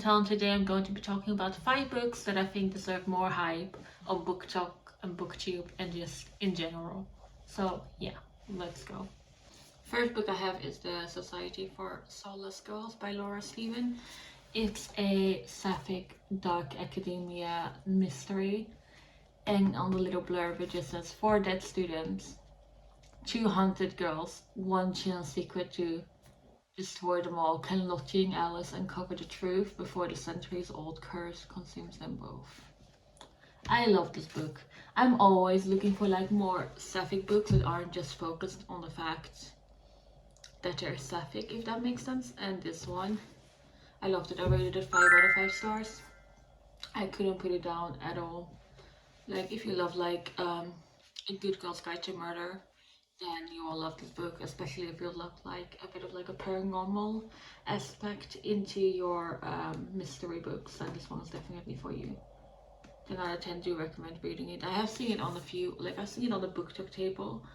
tell, and today I'm going to be talking about 5 books that I think deserve more hype on BookTok and BookTube and just in general. So yeah, let's go. First book I have is The Society for Soulless Girls by Laura Stephen. It's a sapphic dark academia mystery, and on the little blurb it just says 4 dead students, 2 haunted girls, 1 chill secret to destroy them all. Can Lottie and Alice uncover the truth before the centuries-old curse consumes them both? I love this book. I'm always looking for like more sapphic books that aren't just focused on the fact that they're sapphic, if that makes sense. And this one, I loved it. I rated it 5 out of 5 stars. I couldn't put it down at all. Like, if you love like A Good Girl's Guide to Murder, then you will love this book, especially if you love like a bit of like a paranormal aspect into your mystery books, then this one is definitely for you. 10 out of 10 do recommend reading it. I have seen it on a few, like I've seen it on the BookTok table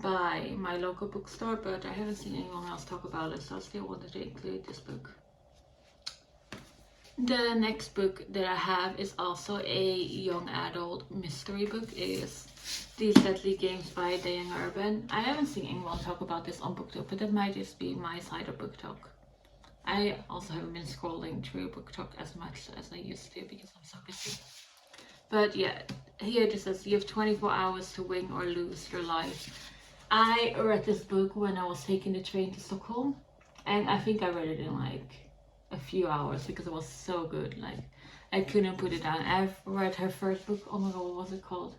by my local bookstore, but I haven't seen anyone else talk about it, so I still wanted to include this book. The next book that I have is also a young adult mystery book. It is These Deadly Games by Diana Urban. I haven't seen anyone talk about this on BookTok, but that might just be my side of BookTok. I also haven't been scrolling through BookTok as much as I used to because I'm so busy. But yeah, here it just says you have 24 hours to win or lose your life. I read this book when I was taking the train to Stockholm, and I think I read it in like a few hours because it was so good. Like, I couldn't put it down. I've read her first book. Oh my god, what was it called?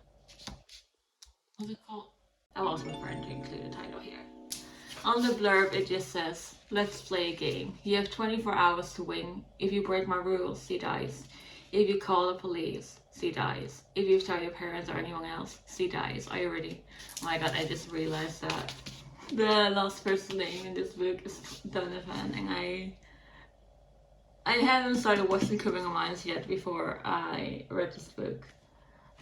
I'll ask my friend to include the title here. On the blurb it just says, let's play a game. You have 24 hours to win. If you break my rules, she dies. If you call the police, she dies. If you tell your parents or anyone else, she dies. Are you ready? Oh my god, I just realized that the last person's name in this book is Donovan, and I haven't started watching Criminal Minds yet before I read this book.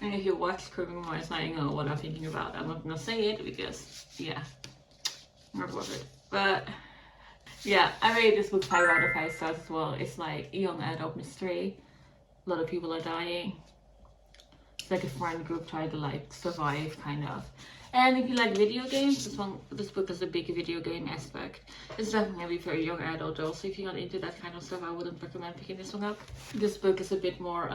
And if you watch Criminal Minds now, you know what I'm thinking about. I'm not gonna say it because, yeah, not worth it. But yeah, I rated this book 5 out of 5 stars as well. It's like a young adult mystery. A lot of people are dying. It's like a friend group trying to like survive, kind of. And if you like video games, this book has a big video game aspect. It's definitely for a young adult though, so if you're not into that kind of stuff, I wouldn't recommend picking this one up. This book is a bit more,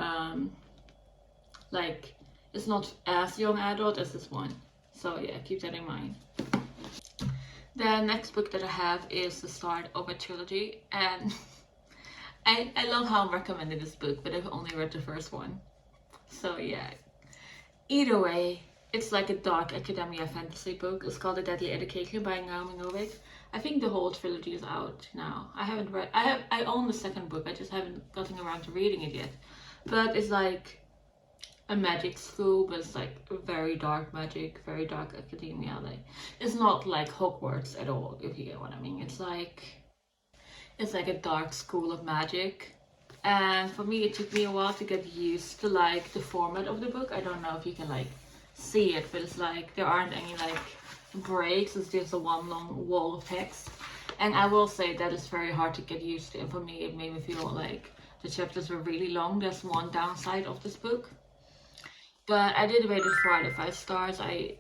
like, it's not as young adult as this one. So yeah, keep that in mind. The next book that I have is the start of a trilogy, and I love how I'm recommending this book, but I've only read the first one. So yeah, either way, it's like a dark academia fantasy book. It's called The Deadly Education by Naomi Novik. I think the whole trilogy is out now. I haven't read, I own the second book, I just haven't gotten around to reading it yet. But it's like a magic school, but it's like very dark magic, very dark academia. Like, it's not like Hogwarts at all, if you get what I mean. It's like a dark school of magic. And for me, it took me a while to get used to like the format of the book. I don't know if you can like see it, but it's like there aren't any like breaks. It's just a one long wall of text, and I will say that it's very hard to get used to, and for me it made me feel like the chapters were really long. That's one downside of this book, but I did rate it 4 out of 5 stars. I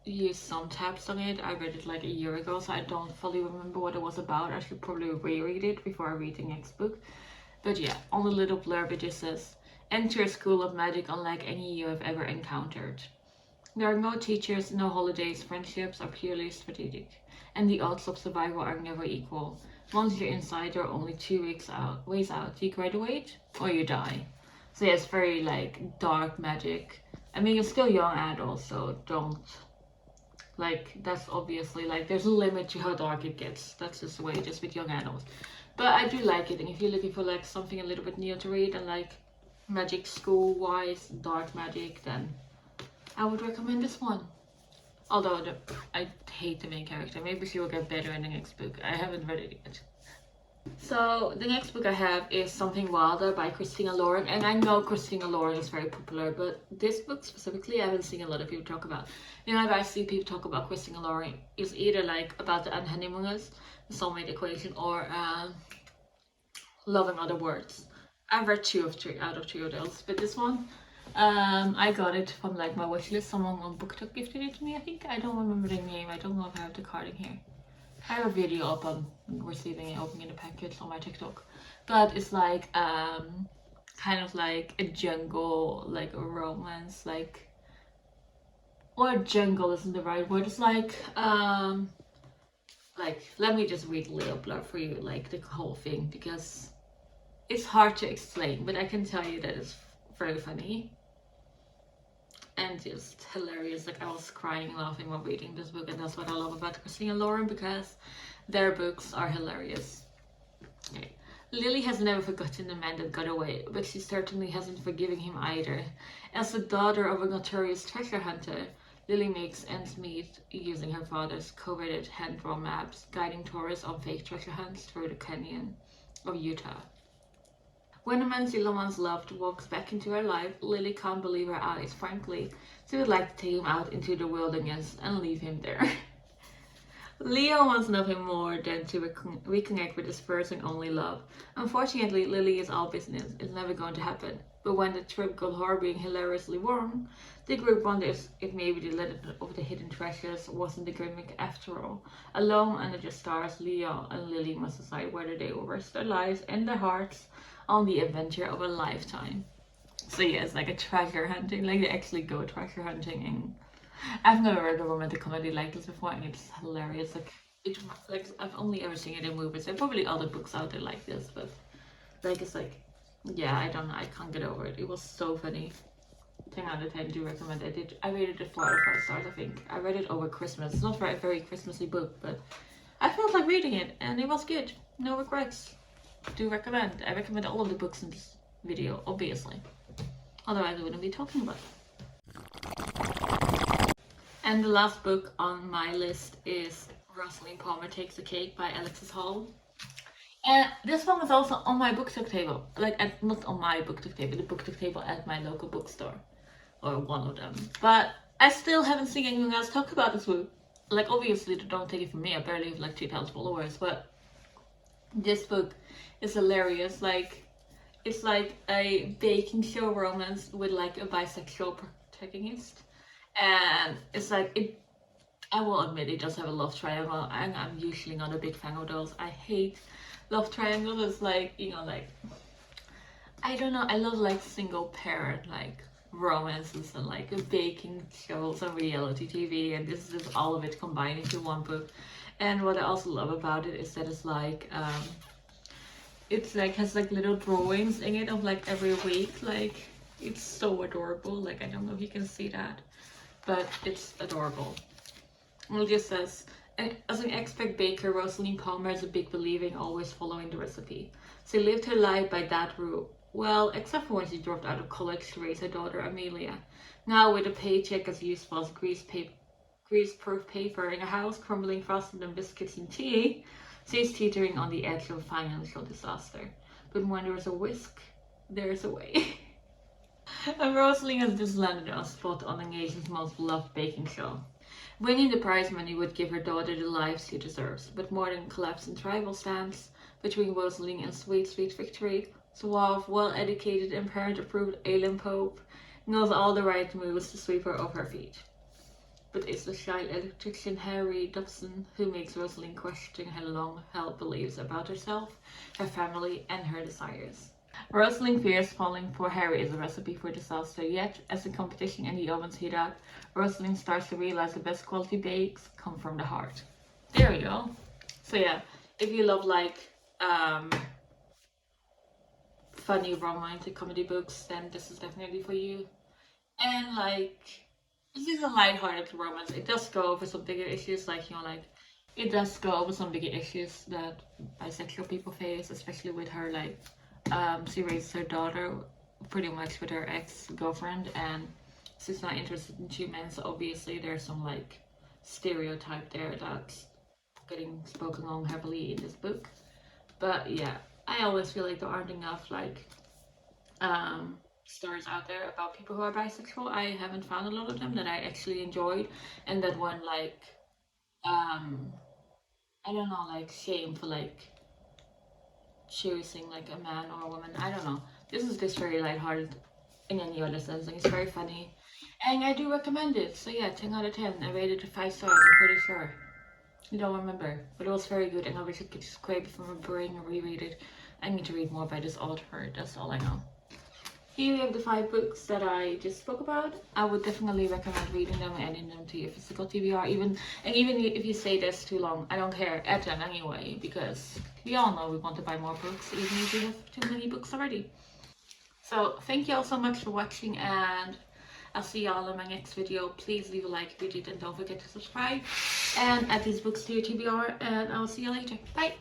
used some tabs on it. I read it like a year ago, so I don't fully remember what it was about. I should probably reread it before I read the next book. But yeah, on the little blurb it just says, enter a school of magic unlike any you have ever encountered. There are no teachers, no holidays, friendships are purely strategic, and the odds of survival are never equal. Once you're inside, there are only 2 ways out. You graduate or you die. So yeah, it's very like dark magic. I mean, you're still young adults, so don't, like, that's obviously like there's a limit to how dark it gets. That's just the way it is with young adults. But I do like it, and if you're looking for like something a little bit new to read and like magic school wise, dark magic, then I would recommend this one. Although I hate the main character. Maybe she will get better in the next book. I haven't read it yet. So the next book I have is Something Wilder by Christina Lauren, and I know Christina Lauren is very popular, but this book specifically I haven't seen a lot of people talk about. You know, if I see people talk about Christina Lauren, it's either like about the unhoneymooners, the soulmate equation, or Love in Other Words. I've read three out of three of those, but this one, I got it from like my wish list. Someone on BookTok gifted it to me. I think I don't remember the name. I don't know if I have the card in here. I have a video up on receiving and opening the package on my TikTok, but it's like kind of like a jungle, like a romance, like, or jungle isn't the right word. It's like let me just read a little blurb for you, like the whole thing, because it's hard to explain, but I can tell you that it's very funny and just hilarious. Like I was crying and laughing while reading this book, and that's what I love about Christine and Lauren, because their books are hilarious. Okay. Lily has never forgotten the man that got away, but she certainly hasn't forgiven him either. As the daughter of a notorious treasure hunter, Lily makes ends meet using her father's coveted hand-drawn maps, guiding tourists on fake treasure hunts through the canyon of Utah. When the man she once loved walks back into her life, Lily can't believe her eyes. Frankly, she would like to take him out into the wilderness and leave him there. Leo wants nothing more than to reconnect with his first and only love. Unfortunately, Lily is all business. It's never going to happen. But when the trip got horribly and hilariously wrong, the group wonders if maybe the legend of the hidden treasures wasn't a gimmick after all. Alone under the stars, Leo and Lily must decide whether they will risk their lives and their hearts on the adventure of a lifetime. So yeah, it's like a treasure hunting. Like they actually go treasure hunting, and I've never read a romantic comedy like this before, and it's hilarious. Like I've only ever seen it in movies. There are probably other books out there like this, but like it's like, yeah, I don't know, I can't get over it. It was so funny. 10 out of 10, do recommend it. I rated it 4 out of 5 stars, I think. I read it over Christmas. It's not a very Christmassy book, but I felt like reading it, and it was good. No regrets. Do recommend. I recommend all of the books in this video, obviously. Otherwise, I wouldn't be talking about it. And the last book on my list is Rosalind Palmer Takes the Cake by Alexis Hall. And this one is also on my BookTok table. Like, not on my BookTok table, the BookTok table at my local bookstore. Or one of them. But I still haven't seen anyone else talk about this book. Like, obviously, don't take it from me. I barely have like 2,000 followers. But this book is hilarious. Like, it's like a baking show romance with like a bisexual protagonist. And it's like, I will admit it does have a love triangle. I'm usually not a big fan of those. I hate love triangles. It's like, you know, like, I don't know, I love like single parent like romances and like baking shows and reality TV, and this is just all of it combined into one book. And what I also love about it is that it's like has like little drawings in it of like every week. Like it's so adorable. Like I don't know if you can see that, but it's adorable. And it just says, as an expert baker, Rosalind Palmer is a big believer in always following the recipe. She lived her life by that rule. Well, except for when she dropped out of college to raise her daughter Amelia. Now with a paycheck as useful as grease-proof paper in a house crumbling faster than biscuits and tea, she's teetering on the edge of financial disaster. But when there's a whisk, there's a way. And Rosalind has just landed on a spot on the nation's most beloved baking show. Winning the prize money would give her daughter the life she deserves, but more than collapse and tribal stands between Rosalind and sweet victory, suave, well-educated and parent-approved Aileen Pope knows all the right moves to sweep her off her feet. But it's the shy electrician Harry Dobson who makes Rosalind question her long-held beliefs about herself, her family, and her desires. Rosalind fears falling for Harry is a recipe for disaster, yet as the competition and the ovens heat up, Rosalind starts to realize the best quality bakes come from the heart. There we go. So yeah, if you love like funny romantic comedy books, then this is definitely for you. And like, this is a light-hearted romance. It does go over some bigger issues, like, you know, like, it does go over some bigger issues that bisexual people face, especially with her, like, she raises her daughter pretty much with her ex-girlfriend, and she's not interested in two men, so obviously there's some, like, stereotype there that's getting spoken on heavily in this book. But yeah, I always feel like there aren't enough, like, stories out there about people who are bisexual. I haven't found a lot of them that I actually enjoyed, and that weren't like I don't know, like shame for like choosing like a man or a woman. I don't know. this is just very lighthearted in any other sense, and it's very funny. And I do recommend it. So yeah, 10 out of 10. I rated it 5 stars, I'm pretty sure. I don't remember, but it was very good, and I wish I could describe it from my brain or reread it. I need to read more by this author, that's all I know. Here we have the 5 books that I just spoke about. I would definitely recommend reading them and adding them to your physical TBR. Even if you say that's too long, I don't care. Add them anyway, because we all know we want to buy more books, even if we have too many books already. So thank you all so much for watching, and I'll see y'all in my next video. Please leave a like if you did, and don't forget to subscribe and add these books to your TBR, and I'll see you later. Bye!